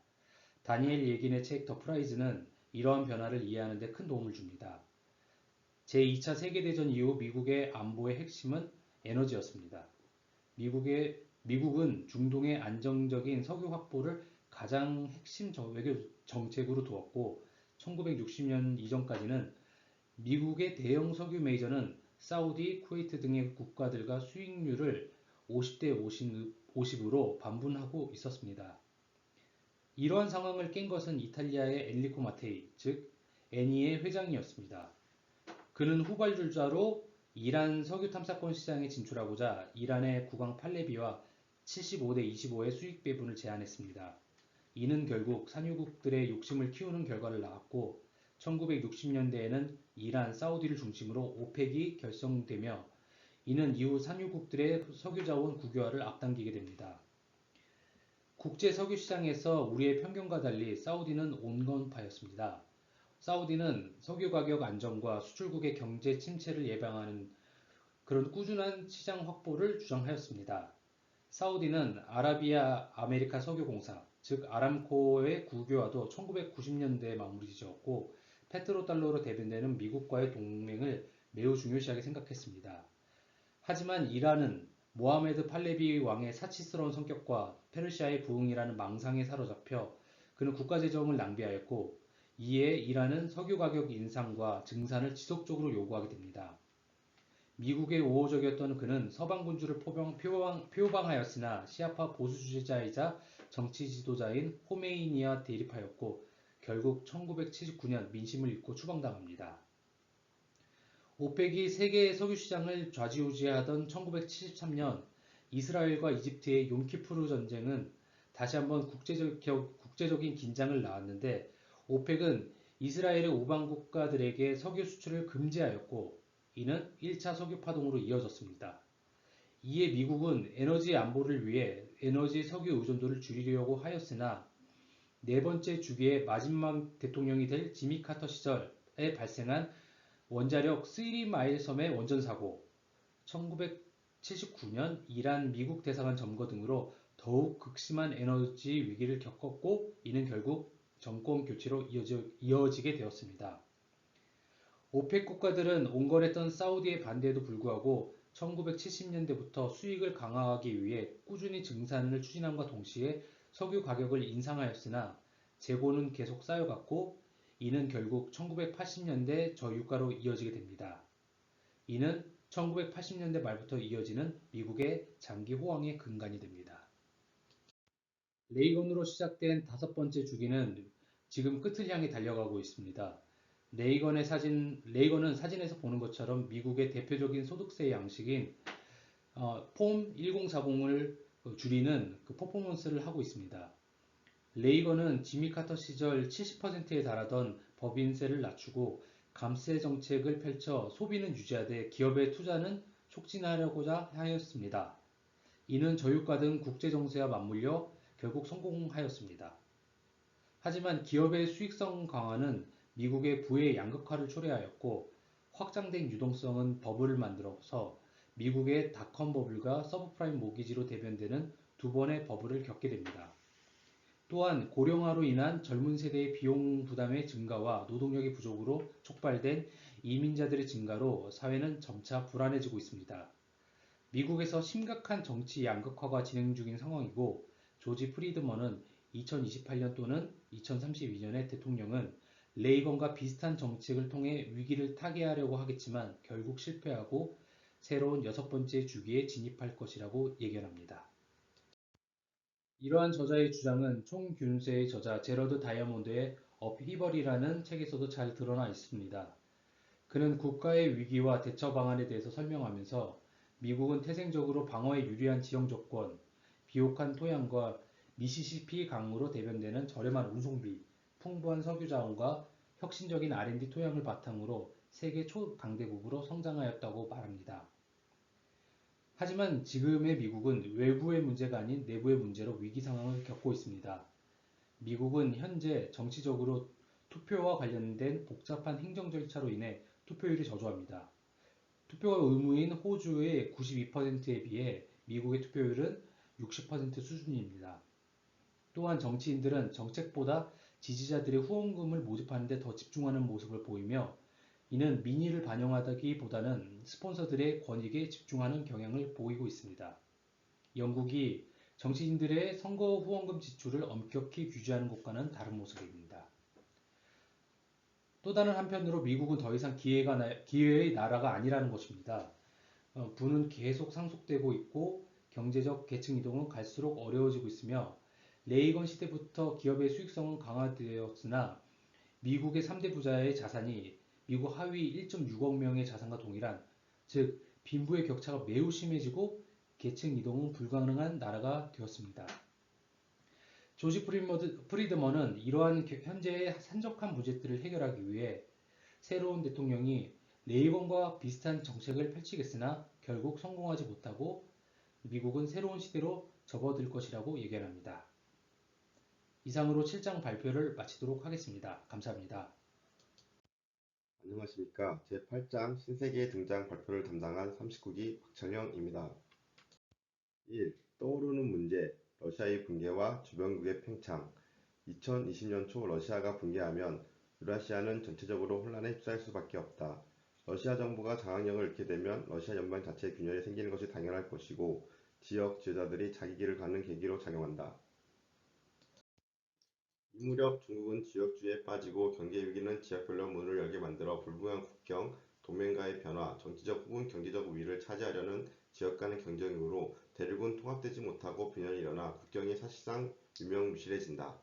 다니엘 예긴의 책 더 프라이즈는 이러한 변화를 이해하는 데 큰 도움을 줍니다. 제2차 세계대전 이후 미국의 안보의 핵심은 에너지였습니다. 미국은 중동의 안정적인 석유 확보를 가장 핵심 외교 정책으로 두었고 1960년 이전까지는 미국의 대형 석유 메이저는 사우디, 쿠웨이트 등의 국가들과 수익률을 50대 50으로 반분하고 있었습니다. 이러한 상황을 깬 것은 이탈리아의 엔리코 마테이, 즉 애니의 회장이었습니다. 그는 후발주자로 이란 석유 탐사권 시장에 진출하고자 이란의 국왕 팔레비와 75대 25의 수익 배분을 제안했습니다. 이는 결국 산유국들의 욕심을 키우는 결과를 낳았고 1960년대에는 이란, 사우디를 중심으로 오펙이 결성되며 이는 이후 산유국들의 석유자원 국유화를 앞당기게 됩니다. 국제 석유 시장에서 우리의 편견과 달리 사우디는 온건파였습니다. 사우디는 석유 가격 안정과 수출국의 경제 침체를 예방하는 그런 꾸준한 시장 확보를 주장하였습니다. 사우디는 아라비아 아메리카 석유공사, 즉 아람코의 국유화도 1990년대에 마무리 지었고 페트로달러로 대변되는 미국과의 동맹을 매우 중요시하게 생각했습니다. 하지만 이란은 모하메드 팔레비 왕의 사치스러운 성격과 페르시아의 부흥이라는 망상에 사로잡혀 그는 국가재정을 낭비하였고 이에 이란은 석유 가격 인상과 증산을 지속적으로 요구하게 됩니다. 미국의 우호적이었던 그는 서방 군주를 표방하였으나 시아파 보수주의자이자 정치 지도자인 호메이니와 대립하였고 결국 1979년 민심을 잃고 추방당합니다. 오펙이 세계 석유 시장을 좌지우지하던 1973년 이스라엘과 이집트의 욤키푸르 전쟁은 다시 한번 국제적인 긴장을 낳았는데 오펙은 이스라엘의 우방 국가들에게 석유 수출을 금지하였고 이는 1차 석유 파동으로 이어졌습니다. 이에 미국은 에너지 안보를 위해 에너지 석유 의존도를 줄이려고 하였으나 네 번째 주기의 마지막 대통령이 될 지미 카터 시절에 발생한 원자력 쓰리 마일 섬의 원전 사고, 1979년 이란 미국 대사관 점거 등으로 더욱 극심한 에너지 위기를 겪었고 이는 결국 정권 교체로 이어지게 되었습니다. 오펙 국가들은 온건했던 사우디의 반대에도 불구하고 1970년대부터 수익을 강화하기 위해 꾸준히 증산을 추진함과 동시에 석유 가격을 인상하였으나 재고는 계속 쌓여갔고 이는 결국 1980년대 저유가로 이어지게 됩니다. 이는 1980년대 말부터 이어지는 미국의 장기 호황의 근간이 됩니다. 레이건으로 시작된 다섯 번째 주기는 지금 끝을 향해 달려가고 있습니다. 레이건은 사진에서 보는 것처럼 미국의 대표적인 소득세 양식인 폼 1040을 줄이는 그 퍼포먼스를 하고 있습니다. 레이건은 지미 카터 시절 70%에 달하던 법인세를 낮추고 감세 정책을 펼쳐 소비는 유지하되 기업의 투자는 촉진하려고자 하였습니다. 이는 저유가 등 국제 정세와 맞물려 결국 성공하였습니다. 하지만 기업의 수익성 강화는 미국의 부의 양극화를 초래하였고 확장된 유동성은 버블을 만들어서 미국의 닷컴 버블과 서브프라임 모기지로 대변되는 두 번의 버블을 겪게 됩니다. 또한 고령화로 인한 젊은 세대의 비용 부담의 증가와 노동력의 부족으로 촉발된 이민자들의 증가로 사회는 점차 불안해지고 있습니다. 미국에서 심각한 정치 양극화가 진행 중인 상황이고 조지 프리드먼은 2028년 또는 2032년의 대통령은 레이건과 비슷한 정책을 통해 위기를 타개하려고 하겠지만 결국 실패하고 새로운 여섯 번째 주기에 진입할 것이라고 예견합니다. 이러한 저자의 주장은 총 균세의 저자 제러드 다이아몬드의 업히벌이라는 책에서도 잘 드러나 있습니다. 그는 국가의 위기와 대처 방안에 대해서 설명하면서 미국은 태생적으로 방어에 유리한 지형 조건, 비옥한 토양과 미시시피 강으로 대변되는 저렴한 운송비, 풍부한 석유 자원과 혁신적인 R&D 토양을 바탕으로 세계 초강대국으로 성장하였다고 말합니다. 하지만 지금의 미국은 외부의 문제가 아닌 내부의 문제로 위기 상황을 겪고 있습니다. 미국은 현재 정치적으로 투표와 관련된 복잡한 행정 절차로 인해 투표율이 저조합니다. 투표가 의무인 호주의 92%에 비해 미국의 투표율은 60% 수준입니다. 또한 정치인들은 정책보다 지지자들의 후원금을 모집하는 데 더 집중하는 모습을 보이며 이는 민의를 반영하기보다는 스폰서들의 권익에 집중하는 경향을 보이고 있습니다. 영국이 정치인들의 선거 후원금 지출을 엄격히 규제하는 것과는 다른 모습입니다. 또 다른 한편으로 미국은 더 이상 기회의 나라가 아니라는 것입니다. 부는 계속 상속되고 있고 경제적 계층 이동은 갈수록 어려워지고 있으며 레이건 시대부터 기업의 수익성은 강화되었으나 미국의 3대 부자의 자산이 미국 하위 1.6억 명의 자산과 동일한, 즉 빈부의 격차가 매우 심해지고 계층 이동은 불가능한 나라가 되었습니다. 조지 프리드먼은 이러한 현재의 산적한 문제들을 해결하기 위해 새로운 대통령이 레이건과 비슷한 정책을 펼치겠으나 결국 성공하지 못하고 미국은 새로운 시대로 접어들 것이라고 예견합니다. 이상으로 7장 발표를 마치도록 하겠습니다. 감사합니다. 안녕하십니까. 제8장 신세계의 등장 발표를 담당한 39기 박철영입니다. 1. 떠오르는 문제, 러시아의 붕괴와 주변국의 팽창. 2020년 초 러시아가 붕괴하면 유라시아는 전체적으로 혼란에 휩싸일 수밖에 없다. 러시아 정부가 장악력을 잃게 되면 러시아 연방 자체의 균열이 생기는 것이 당연할 것이고 지역 지도자들이 자기 길을 가는 계기로 작용한다. 이 무렵 중국은 지역주의에 빠지고 경제위기는 지역별로 문을 열게 만들어 불분명한 국경, 동맹과의 변화, 정치적 혹은 경제적 우위를 차지하려는 지역 간의 경쟁으로 대륙은 통합되지 못하고 분열이 일어나 국경이 사실상 유명무실해진다.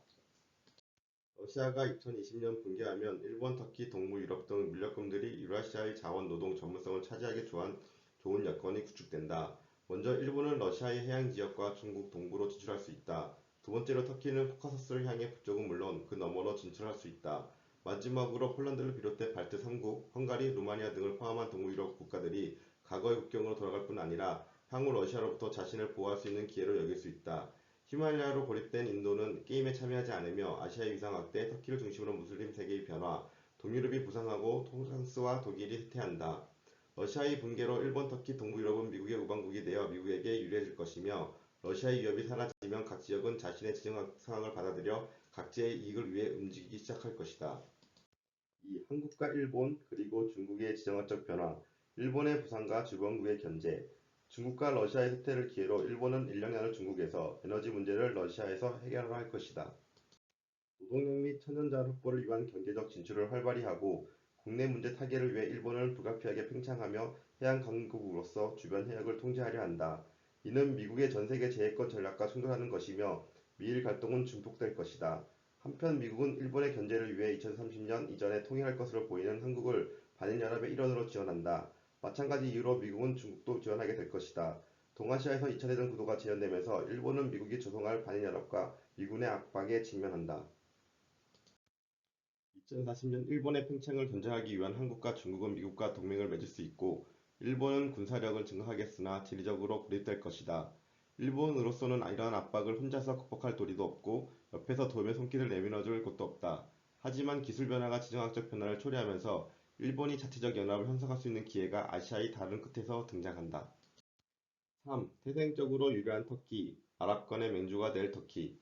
러시아가 2020년 붕괴하면 일본, 터키, 동부 유럽 등 밀렵국들이 유라시아의 자원 노동 전문성을 차지하기 좋은 여건이 구축된다. 먼저 일본은 러시아의 해양 지역과 중국 동부로 진출할 수 있다. 두 번째로 터키는 코카서스를 향해 북쪽은 물론 그 너머로 진출할 수 있다. 마지막으로 폴란드를 비롯해 발트 3국, 헝가리, 루마니아 등을 포함한 동부 유럽 국가들이 과거의 국경으로 돌아갈 뿐 아니라 향후 러시아로부터 자신을 보호할 수 있는 기회로 여길 수 있다. 히말라야로 고립된 인도는 게임에 참여하지 않으며 아시아의 위상 확대, 터키를 중심으로 무슬림 세계의 변화, 동유럽이 부상하고 프랑스와 독일이 쇠퇴한다. 러시아의 붕괴로 일본, 터키, 동부 유럽은 미국의 우방국이 되어 미국에게 유리해질 것이며 러시아의 위협이 사라지면 각 지역은 자신의 지정 상황을 받아들여 각지의 이익을 위해 움직이기 시작할 것이다. 2. 한국과 일본 그리고 중국의 지정학적 변화, 일본의 부상과 주변국의 견제, 중국과 러시아의 쇠퇴를 기회로 일본은 인력량을 중국에서, 에너지 문제를 러시아에서 해결하려 할 것이다. 노동력 및 천연자원 확보를 위한 경제적 진출을 활발히 하고 국내 문제 타개를 위해 일본을 불가피하게 팽창하며 해양 강국으로서 주변 해역을 통제하려 한다. 이는 미국의 전세계 제해권 전략과 충돌하는 것이며 미일 갈등은 증폭될 것이다. 한편 미국은 일본의 견제를 위해 2030년 이전에 통일할 것으로 보이는 한국을 반일연합의 일원으로 지원한다. 마찬가지 이유로 미국은 중국도 지원하게 될 것이다. 동아시아에서 2차 대전 구도가 재현되면서 일본은 미국이 조성할 반일연합과 미군의 압박에 직면한다. 2040년 일본의 팽창을 견제하기 위한 한국과 중국은 미국과 동맹을 맺을 수 있고 일본은 군사력을 증강하겠으나 지리적으로 고립될 것이다. 일본으로서는 이러한 압박을 혼자서 극복할 도리도 없고 옆에서 도움의 손길을 내밀어줄 곳도 없다. 하지만 기술 변화가 지정학적 변화를 초래하면서 일본이 자체적 연합을 형성할 수 있는 기회가 아시아의 다른 끝에서 등장한다. 3. 태생적으로 유리한 터키, 아랍권의 맹주가 될 터키.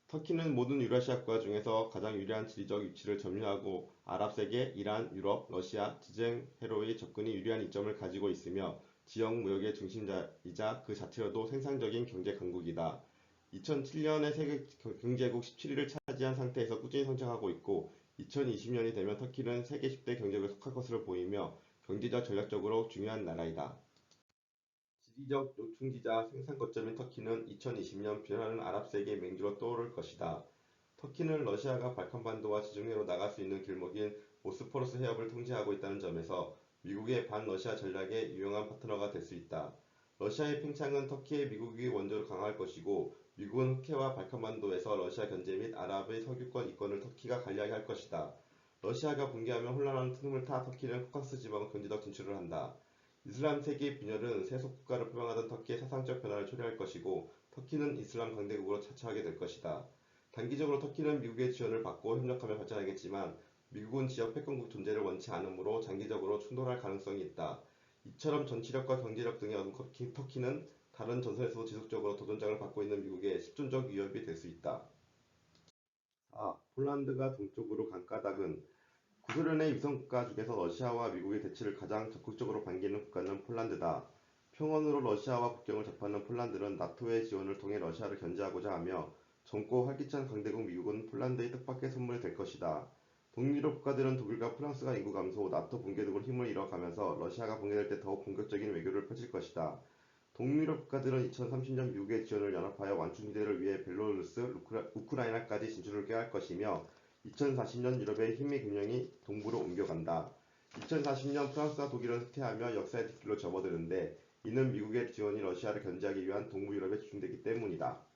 터키는 모든 유라시아 국가 중에서 가장 유리한 지리적 위치를 점유하고 아랍세계, 이란, 유럽, 러시아, 지정 회로의 접근이 유리한 이점을 가지고 있으며 지역 무역의 중심지이자 그 자체로도 생산적인 경제 강국이다. 2007년에 세계 경제국 17위를 차지한 상태에서 꾸준히 성장하고 있고 2020년이 되면 터키는 세계 10대 경제국에 속할 것으로 보이며 경제적 전략적으로 중요한 나라이다. 지리적 요충지자 생산 거점인 터키는 2020년 변하는 아랍세계 맹주로 떠오를 것이다. 터키는 러시아가 발칸반도와 지중해로 나갈 수 있는 길목인 보스포러스 해협을 통제하고 있다는 점에서 미국의 반러시아 전략의 유용한 파트너가 될 수 있다. 러시아의 팽창은 터키의 미국이 원조로 강화할 것이고 미국은 흑해와 발칸반도에서 러시아 견제 및 아랍의 석유권 이권을 터키가 관리하게 할 것이다. 러시아가 붕괴하면 혼란하는 틈을 타 터키는 코카스 지방 경제적 진출을 한다. 이슬람 세계의 분열은 세속 국가를 표방하던 터키의 사상적 변화를 초래할 것이고 터키는 이슬람 강대국으로 차차하게 될 것이다. 단기적으로 터키는 미국의 지원을 받고 협력하며 발전하겠지만 미국은 지역 패권국 존재를 원치 않으므로 장기적으로 충돌할 가능성이 있다. 이처럼 정치력과 경제력 등에 얻은 터키는 다른 전선에서도 지속적으로 도전장을 받고 있는 미국의 실존적 위협이 될 수 있다. 4. 폴란드가 동쪽으로 간 까닭은 구소련의 위성국가 중에서 러시아와 미국의 대치를 가장 적극적으로 반기는 국가는 폴란드다. 평원으로 러시아와 국경을 접하는 폴란드는 나토의 지원을 통해 러시아를 견제하고자 하며 젊고 활기찬 강대국 미국은 폴란드의 뜻밖의 선물이 될 것이다. 동유럽 국가들은 독일과 프랑스가 인구 감소, 나토 붕괴 등으로 힘을 잃어가면서 러시아가 붕괴될 때 더욱 본격적인 외교를 펼칠 것이다. 동유럽 국가들은 2030년 미국의 지원을 연합하여 완충 기대를 위해 벨로루스, 우크라이나까지 진출을 꾀할 것이며 2040년 유럽의 힘의 균형이 동부로 옮겨간다. 2040년 프랑스와 독일은 쇠퇴하며 역사의 뒷길로 접어드는데 이는 미국의 지원이 러시아를 견제하기 위한 동부 유럽에 집중되기 때문이다.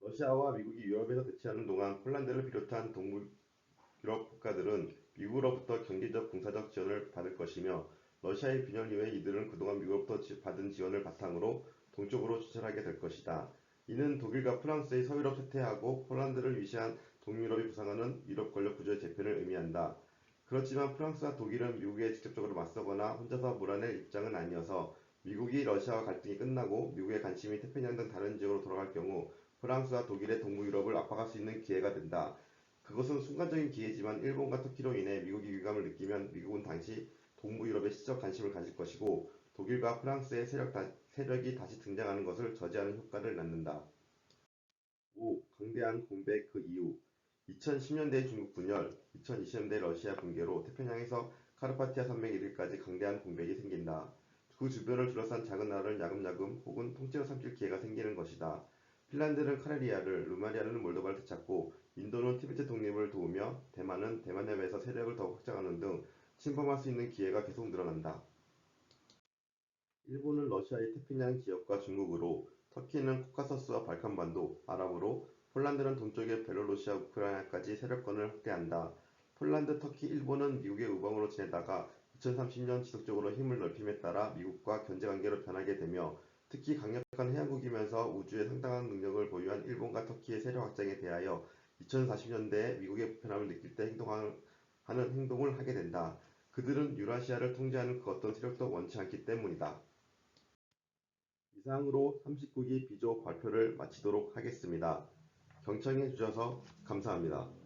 러시아와 미국이 유럽에서 대치하는 동안 폴란드를 비롯한 동부 유럽 국가들은 미국으로부터 경제적 군사적 지원을 받을 것이며 러시아의 균열 이후에 이들은 그동안 미국으로부터 받은 지원을 바탕으로 동쪽으로 진출하게 될 것이다. 이는 독일과 프랑스의 서유럽 쇠퇴하고 폴란드를 위시한 동유럽이 부상하는 유럽 권력 구조의 재편을 의미한다. 그렇지만 프랑스와 독일은 미국에 직접적으로 맞서거나 혼자서 몰아낼 입장은 아니어서 미국이 러시아와 갈등이 끝나고 미국의 관심이 태평양 등 다른 지역으로 돌아갈 경우 프랑스와 독일의 동부 유럽을 압박할 수 있는 기회가 된다. 그것은 순간적인 기회지만 일본과 터키로 인해 미국이 위기감을 느끼면 미국은 당시 동부 유럽에 시적 관심을 가질 것이고 독일과 프랑스의 세력이 다시 등장하는 것을 저지하는 효과를 낳는다. 5. 강대한 공백 그 이유 2010년대 중국 분열, 2020년대 러시아 붕괴로 태평양에서 카르파티아 산맥에 이르기까지 강대한 공백이 생긴다. 그 주변을 둘러싼 작은 나라를 야금야금 혹은 통째로 삼킬 기회가 생기는 것이다. 핀란드는 카레리아를, 루마리아는 몰도바를 되찾고 인도는 티베트 독립을 도우며 대만은 대만 해외에서 세력을 더욱 확장하는 등 침범할 수 있는 기회가 계속 늘어난다. 일본은 러시아의 태평양 지역과 중국으로, 터키는 코카서스와 발칸반도, 아랍으로, 폴란드는 동쪽의 벨로루시아, 우크라이나까지 세력권을 확대한다. 폴란드, 터키, 일본은 미국의 우방으로 지내다가 2030년 지속적으로 힘을 넓힘에 따라 미국과 견제관계로 변하게 되며 특히 강력한 해양국이면서 우주에 상당한 능력을 보유한 일본과 터키의 세력 확장에 대하여 2040년대에 미국의 불편함을 느낄 때 하는 행동을 하게 된다. 그들은 유라시아를 통제하는 그 어떤 세력도 원치 않기 때문이다. 이상으로 39기 비조 발표를 마치도록 하겠습니다. 경청해 주셔서 감사합니다.